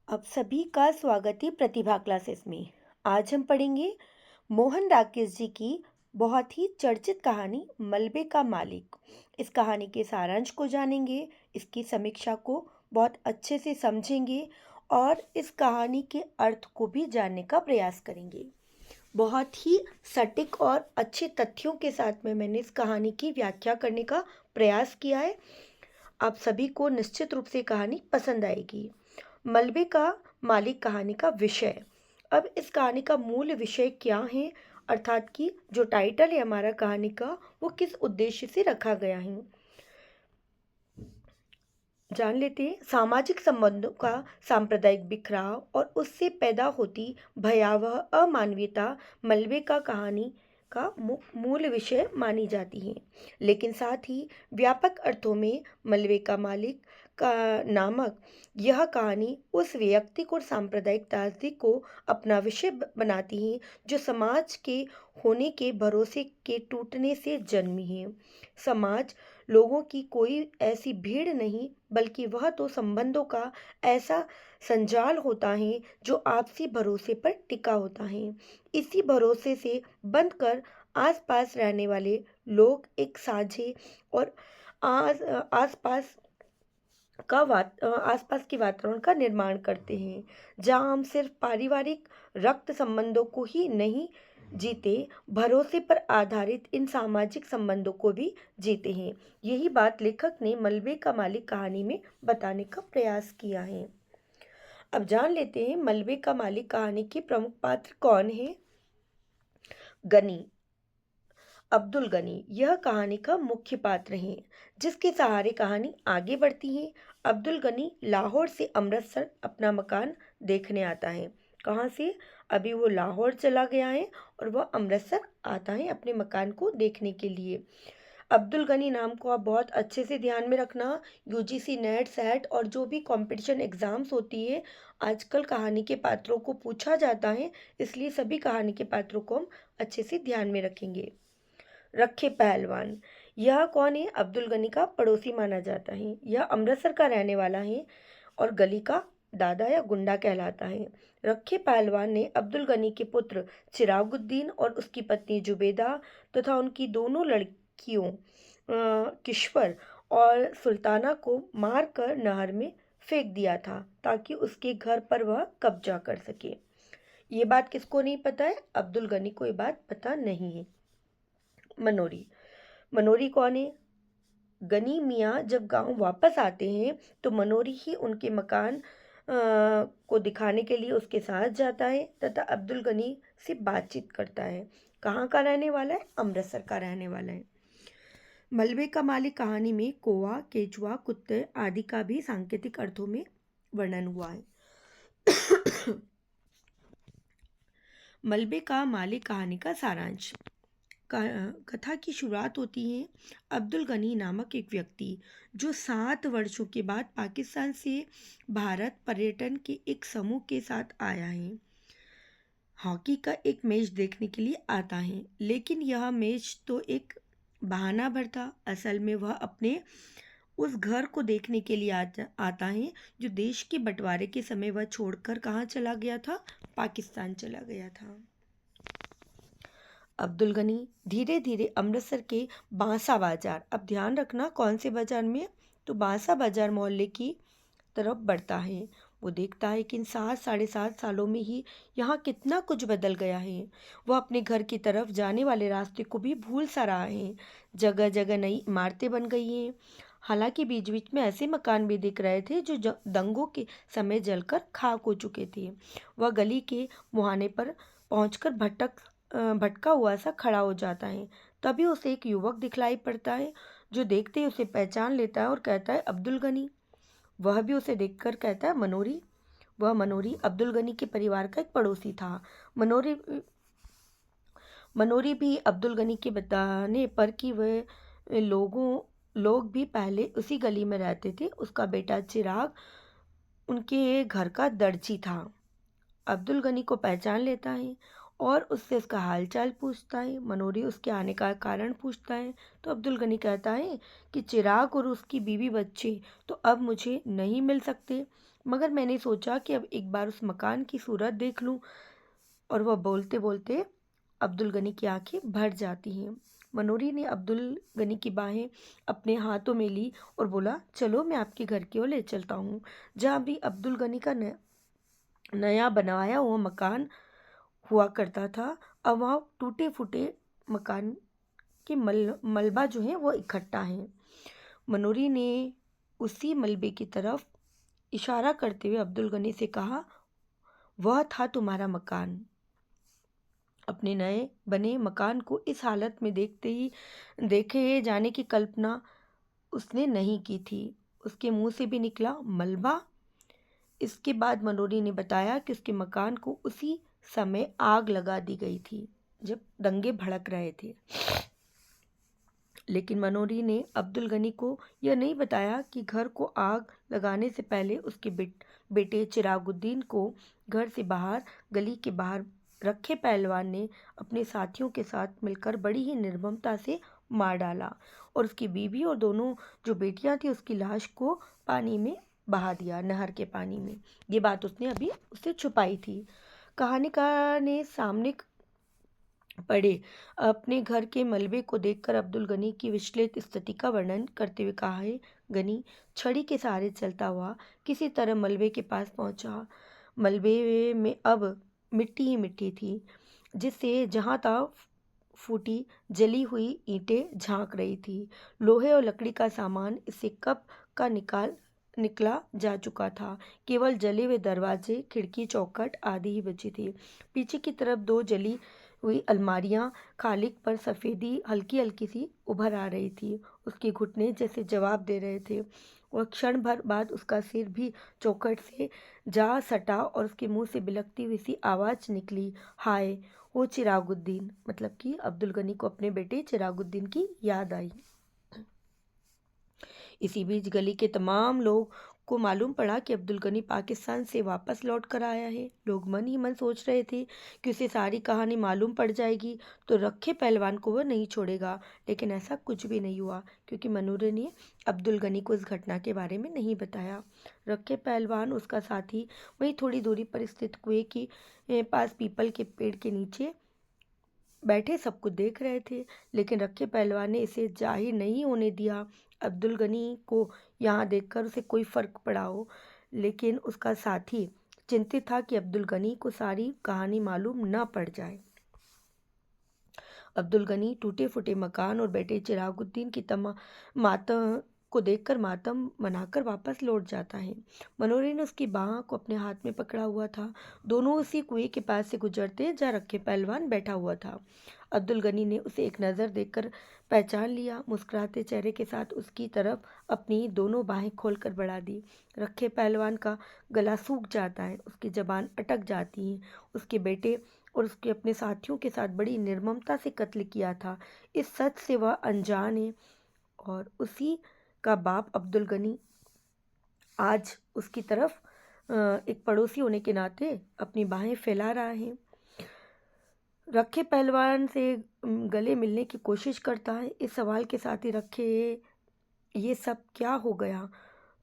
अब सभी का स्वागत है प्रतिभा क्लासेस में। आज हम पढ़ेंगे मोहन राकेश जी की बहुत ही चर्चित कहानी मलबे का मालिक। इस कहानी के सारांश को जानेंगे, इसकी समीक्षा को बहुत अच्छे से समझेंगे और इस कहानी के अर्थ को भी जानने का प्रयास करेंगे। बहुत ही सटीक और अच्छे तथ्यों के साथ में मैंने इस कहानी की व्याख्या करने का प्रयास किया है। आप सभी को निश्चित रूप से कहानी पसंद आएगी। मलबे का मालिक कहानी का विषय। अब इस कहानी का मूल विषय क्या है, अर्थात कि जो टाइटल है हमारा कहानी का, वो किस उद्देश्य से रखा गया है, जान लेते हैं। सामाजिक संबंधों का सांप्रदायिक बिखराव और उससे पैदा होती भयावह अमानवीयता मलबे का कहानी का मूल विषय मानी जाती है। लेकिन साथ ही व्यापक अर्थों में मलबे का मालिक का नामक यह कहानी उस व्यक्तिक और सांप्रदायिक त्रासदी को अपना विषय बनाती है जो समाज के होने के भरोसे के टूटने से जन्मी है। समाज लोगों की कोई ऐसी भीड़ नहीं, बल्कि वह तो संबंधों का ऐसा संजाल होता है जो आपसी भरोसे पर टिका होता है। इसी भरोसे से बंध कर आसपास रहने वाले लोग एक साझे और आसपास आसपास के वातावरण का निर्माण करते हैं, जहां हम सिर्फ पारिवारिक रक्त संबंधों को ही नहीं जीते, भरोसे पर आधारित इन सामाजिक संबंधों को भी जीते हैं। यही बात लेखक ने मलबे का मालिक कहानी में बताने का प्रयास किया है। अब जान लेते हैं मलबे का मालिक कहानी के प्रमुख पात्र कौन है। गनी, अब्दुल गनी यह कहानी का मुख्य पात्र है, जिसके सहारे कहानी आगे बढ़ती है। अब्दुल गनी लाहौर से अमृतसर अपना मकान देखने आता है। कहाँ से? अभी वो लाहौर चला गया है और वह अमृतसर आता है अपने मकान को देखने के लिए। अब्दुल गनी नाम को आप बहुत अच्छे से ध्यान में रखना। यूजीसी नेट सेट और जो भी कंपटीशन एग्जाम्स होती है, आजकल कहानी के पात्रों को पूछा जाता है, इसलिए सभी कहानी के पात्रों को हम अच्छे से ध्यान में रखेंगे। रखे पहलवान, यह कौन है? अब्दुल गनी का पड़ोसी माना जाता है। यह अमृतसर का रहने वाला है और गली का दादा या गुंडा कहलाता है। रखे पहलवान ने अब्दुल गनी के पुत्र चिरागुद्दीन और उसकी पत्नी जुबेदा तथा उनकी दोनों लड़कियों किश्वर और सुल्ताना को मारकर नहर में फेंक दिया था, ताकि उसके घर पर वह कब्जा कर सके। ये बात किसको नहीं पता है? अब्दुल गनी को ये बात पता नहीं है। मनोरी, मनोरी कौन है? गनी मियाँ जब गांव वापस आते हैं तो मनोरी ही उनके मकान को दिखाने के लिए उसके साथ जाता है तथा अब्दुल गनी से बातचीत करता है। कहाँ का रहने वाला है? अमृतसर का रहने वाला है। मलबे का मालिक कहानी में कोआ, केचुआ, कुत्ते आदि का भी सांकेतिक अर्थों में वर्णन हुआ है। मलबे का मालिक कहानी का सारांश। कथा की शुरुआत होती है अब्दुल गनी नामक एक व्यक्ति जो 7 वर्षों के बाद पाकिस्तान से भारत पर्यटन के एक समूह के साथ आया है। हॉकी का एक मैच देखने के लिए आता है, लेकिन यह मैच तो एक बहाना भर था। असल में वह अपने उस घर को देखने के लिए आता है जो देश के बंटवारे के समय वह छोड़कर कहाँ चला गया था? पाकिस्तान चला गया था। अब्दुल गनी धीरे धीरे अमृतसर के बांसा बाजार, अब ध्यान रखना कौन से बाजार में, तो बांसा बाजार मोहल्ले की तरफ बढ़ता है। वो देखता है कि इन 7 साढ़े 7 सालों में ही यहाँ कितना कुछ बदल गया है। वह अपने घर की तरफ जाने वाले रास्ते को भी भूल सा रहा है। जगह जगह नई इमारतें बन गई हैं। हालांकि बीच बीच में ऐसे मकान भी दिख रहे थे जो दंगों के समय जलकर खाक हो चुके थे। वह गली के मुहाने पर पहुंचकर भटका हुआ सा खड़ा हो जाता है। तभी उसे एक युवक दिखलाई पड़ता है, जो देखते ही उसे पहचान लेता है और कहता है अब्दुल गनी। वह भी उसे देखकर कहता है मनोरी। वह मनोरी अब्दुल गनी के परिवार का एक पड़ोसी था। मनोरी मनोरी भी अब्दुल गनी के बताने पर कि वह लोग भी पहले उसी गली में रहते थे। उसका बेटा चिराग उनके घर का दर्जी था। अब्दुल गनी को पहचान लेता है और उससे उसका हालचाल पूछता है। मनोरी उसके आने का कारण पूछता है तो अब्दुल गनी कहता है कि चिराग और उसकी बीवी बच्चे तो अब मुझे नहीं मिल सकते, मगर मैंने सोचा कि अब एक बार उस मकान की सूरत देख लूं। और वह बोलते बोलते अब्दुल गनी की आंखें भर जाती हैं। मनोरी ने अब्दुल गनी की बाहें अपने हाथों में ली और बोला, चलो मैं आपके घर की ओर ले चलता हूँ, जहाँ भी अब्दुल गनी का नया बनाया हुआ मकान हुआ करता था। अब वहाँ टूटे फूटे मकान के मलबा जो है वो इकट्ठा है। मनोरी ने उसी मलबे की तरफ इशारा करते हुए अब्दुल गनी से कहा, वह था तुम्हारा मकान। अपने नए बने मकान को इस हालत में देखे जाने की कल्पना उसने नहीं की थी। उसके मुंह से भी निकला, मलबा। इसके बाद मनोरी ने बताया कि उसके मकान को उसी समय आग लगा दी गई थी जब दंगे भड़क रहे थे। लेकिन मनोरी ने अब्दुल गनी को यह नहीं बताया कि घर को आग लगाने से पहले उसके बेटे चिरागुद्दीन को घर से बाहर, गली के बाहर रखे पहलवान ने अपने साथियों के साथ मिलकर बड़ी ही निर्ममता से मार डाला और उसकी बीवी और दोनों जो बेटियां थी उसकी लाश को पानी में बहा दिया, नहर के पानी में। ये बात उसने अभी उससे छुपाई थी। कहानीकार ने सामने पढ़े अपने घर के मलबे को देखकर अब्दुल गनी की विचलित स्थिति का वर्णन करते हुए कहा है, गनी छड़ी के सहारे चलता हुआ किसी तरह मलबे के पास पहुंचा। मलबे में अब मिट्टी ही मिट्टी थी, जिससे जहां तक फूटी जली हुई ईंटें झांक रही थी। लोहे और लकड़ी का सामान इससे कब का निकला जा चुका था। केवल जले हुए दरवाजे, खिड़की, चौखट आदि ही बची थी। पीछे की तरफ दो जली हुई अलमारियां, खालिक पर सफ़ेदी हल्की हल्की सी उभर आ रही थी। उसके घुटने जैसे जवाब दे रहे थे। और क्षण भर बाद उसका सिर भी चौखट से जा सटा और उसके मुंह से बिलखती हुई सी आवाज़ निकली, हाय वो चिरागुद्दीन। मतलब कि अब्दुल गनी को अपने बेटे चिरागुद्दीन की याद आई। इसी बीच गली के तमाम लोग को मालूम पड़ा कि अब्दुल गनी पाकिस्तान से वापस लौट कर आया है। लोग मन ही मन सोच रहे थे कि उसे सारी कहानी मालूम पड़ जाएगी तो रखे पहलवान को वह नहीं छोड़ेगा। लेकिन ऐसा कुछ भी नहीं हुआ, क्योंकि मनूरे ने अब्दुल गनी को इस घटना के बारे में नहीं बताया। रखे पहलवान उसका साथी वहीं थोड़ी दूरी पर स्थित कुएं के पास पीपल के पेड़ के नीचे बैठे सब कुछ देख रहे थे। लेकिन रखे पहलवान ने इसे जाहिर नहीं होने दिया अब्दुल गनी को यहाँ देखकर उसे कोई फर्क पड़ा हो। लेकिन उसका साथी चिंतित था कि अब्दुल गनी को सारी कहानी मालूम न पड़ जाए। अब्दुल गनी टूटे फूटे मकान और बेटे चिरागुद्दीन की मातम को देखकर मातम मनाकर वापस लौट जाता है। मनोरी ने उसकी बाह को अपने हाथ में पकड़ा हुआ था। दोनों उसी कुएं के पास से गुजरते जहाँ रखे पहलवान बैठा हुआ था। अब्दुल गनी ने उसे एक नज़र देखकर पहचान लिया। मुस्कुराते चेहरे के साथ उसकी तरफ अपनी दोनों बाहें खोलकर बढ़ा दी। रखे पहलवान का गला सूख जाता है, उसकी जबान अटक जाती है। उसके बेटे और उसके अपने साथियों के साथ बड़ी निर्ममता से कत्ल किया था, इस सच से वह अनजान है। और उसी का बाप अब्दुल गनी आज उसकी तरफ एक पड़ोसी होने के नाते अपनी बाहें फैला रहा है। रखे पहलवान से गले मिलने की कोशिश करता है। इस सवाल के साथ ही रखे, ये सब क्या हो गया?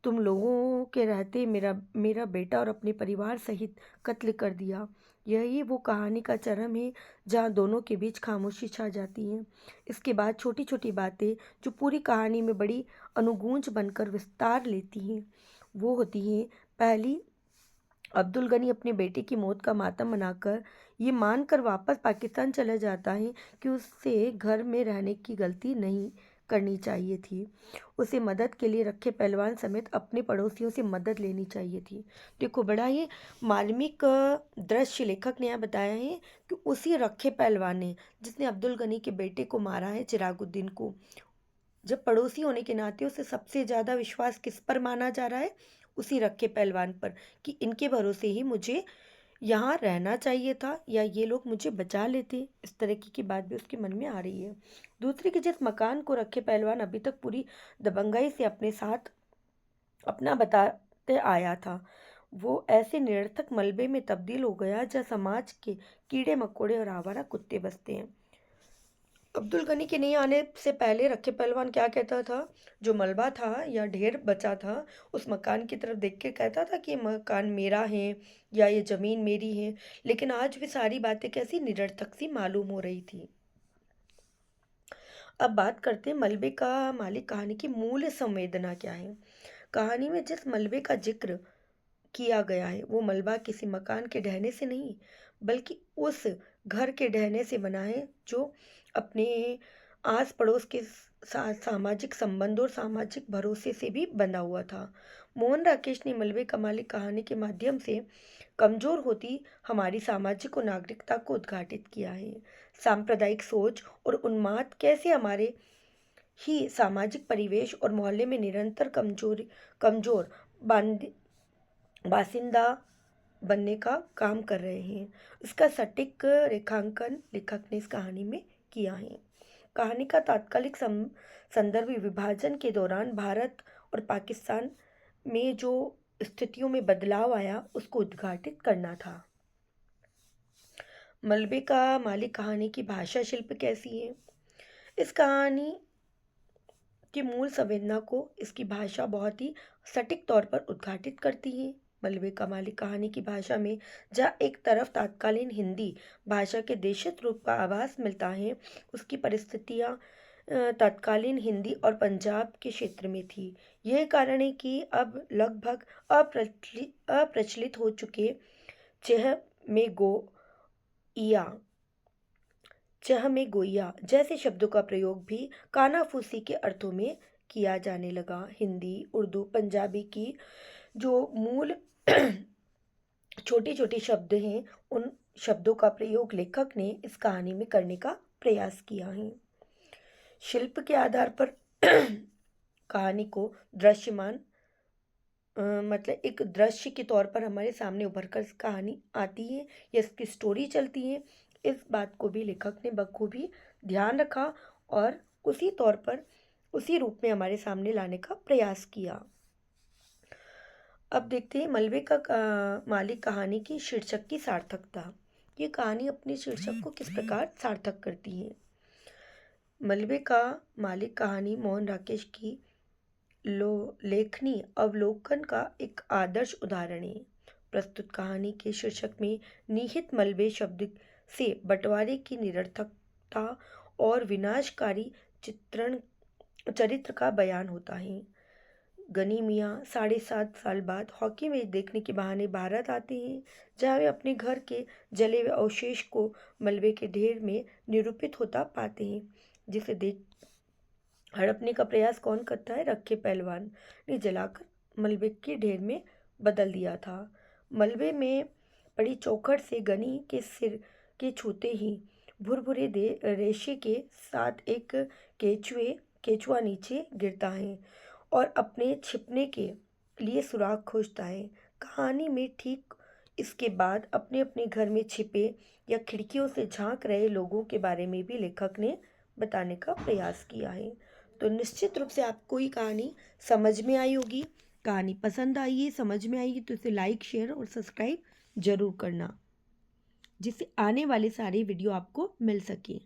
तुम लोगों के रहते मेरा बेटा और अपने परिवार सहित कत्ल कर दिया। यही वो कहानी का चरम है जहाँ दोनों के बीच खामोशी छा जाती है। इसके बाद छोटी छोटी बातें जो पूरी कहानी में बड़ी अनुगूंज बनकर विस्तार लेती हैं वो होती हैं। पहली, अब्दुल गनी अपने बेटे की मौत का मातम मनाकर ये मानकर वापस पाकिस्तान चला जाता है कि उससे घर में रहने की गलती नहीं करनी चाहिए थी। उसे मदद के लिए रखे पहलवान समेत अपने पड़ोसियों से मदद लेनी चाहिए थी। देखो, बड़ा ही मार्मिक दृश्य लेखक ने यहाँ बताया है कि उसी रखे पहलवान ने जिसने अब्दुल गनी के बेटे को मारा है, चिरागुद्दीन को, जब पड़ोसी होने के नाते उसे सबसे ज़्यादा विश्वास किस पर माना जा रहा है? उसी रखे पहलवान पर, कि इनके भरोसे ही मुझे यहाँ रहना चाहिए था या ये लोग मुझे बचा लेते। इस तरह की बात भी उसके मन में आ रही है। दूसरी कि जिस मकान को रखे पहलवान अभी तक पूरी दबंगाई से अपने साथ अपना बताते आया था, वो ऐसे निरर्थक मलबे में तब्दील हो गया जहाँ समाज के कीड़े मकोड़े और आवारा कुत्ते बसते हैं। अब्दुल गनी के नहीं आने से पहले रखे पहलवान क्या कहता था? जो मलबा था या ढेर बचा था, उस मकान की तरफ देख के कहता था कि ये मकान मेरा है या ये ज़मीन मेरी है। लेकिन आज वे सारी बातें कैसी निरर्थक सी मालूम हो रही थी। अब बात करते हैं मलबे का मालिक कहानी की मूल संवेदना क्या है। कहानी में जिस मलबे का जिक्र किया गया है वो मलबा किसी मकान के ढहने से नहीं, बल्कि उस घर के ढहने से बना है जो अपने आस पड़ोस के सामाजिक संबंध और सामाजिक भरोसे से भी बंधा हुआ था। मोहन राकेश ने मलबे का मालिक कहानी के माध्यम से कमजोर होती हमारी सामाजिक और नागरिकता को उद्घाटित किया है। सांप्रदायिक सोच और उन्माद कैसे हमारे ही सामाजिक परिवेश और मोहल्ले में निरंतर कमजोर बांध बासिंदा बनने का काम कर रहे हैं। इसका सटीक रेखांकन लेखक ने इस कहानी में किया है। कहानी का तात्कालिक संदर्भ विभाजन के दौरान भारत और पाकिस्तान में जो स्थितियों में बदलाव आया उसको उद्घाटित करना था। मलबे का मालिक कहानी की भाषा शिल्प कैसी है? इस कहानी की मूल संवेदना को इसकी भाषा बहुत ही सटीक तौर पर उद्घाटित करती है। मलबे का मालिक कहानी की भाषा में जहाँ एक तरफ तत्कालीन हिंदी भाषा के देशित रूप का आभास मिलता है, उसकी परिस्थितियाँ तत्कालीन हिंदी और पंजाब के क्षेत्र में थी। यह कारण है कि अब लगभग अप्रचलित हो चुके चह में गोइया जैसे शब्दों का प्रयोग भी कानाफूसी के अर्थों में किया जाने लगा। हिंदी, उर्दू, पंजाबी की जो मूल छोटे छोटे शब्द हैं, उन शब्दों का प्रयोग लेखक ने इस कहानी में करने का प्रयास किया है। शिल्प के आधार पर कहानी को दृश्यमान मतलब एक दृश्य के तौर पर हमारे सामने उभर कर कहानी आती है या इसकी स्टोरी चलती है, इस बात को भी लेखक ने बखूबी ध्यान रखा और उसी तौर पर उसी रूप में हमारे सामने लाने का प्रयास किया। अब देखते हैं मलबे का मालिक कहानी की शीर्षक की सार्थकता। ये कहानी अपने शीर्षक को किस प्रकार सार्थक करती है। मलबे का मालिक कहानी मोहन राकेश की लेखनी अवलोकन का एक आदर्श उदाहरण है। प्रस्तुत कहानी के शीर्षक में निहित मलबे शब्द से बंटवारे की निरर्थकता और विनाशकारी चरित्र का बयान होता है। गनी मियाँ 7.5 साल बाद हॉकी मैच देखने के बहाने भारत आते हैं, जहाँ वे अपने घर के जले हुए अवशेष को मलबे के ढेर में निरूपित होता पाते हैं, जिसे देख हड़पने का प्रयास कौन करता है? रखे पहलवान ने जलाकर मलबे के ढेर में बदल दिया था। मलबे में पड़ी चौखट से गनी के सिर के छूते ही भुरभुरे रेशे के साथ एक केचुआ नीचे गिरता है और अपने छिपने के लिए सुराग खोजता है। कहानी में ठीक इसके बाद अपने अपने घर में छिपे या खिड़कियों से झांक रहे लोगों के बारे में भी लेखक ने बताने का प्रयास किया है। तो निश्चित रूप से आपको ये कहानी समझ में आई होगी। कहानी पसंद आई है, समझ में आएगी तो इसे लाइक, शेयर और सब्सक्राइब जरूर करना, जिससे आने वाले सारे वीडियो आपको मिल सके।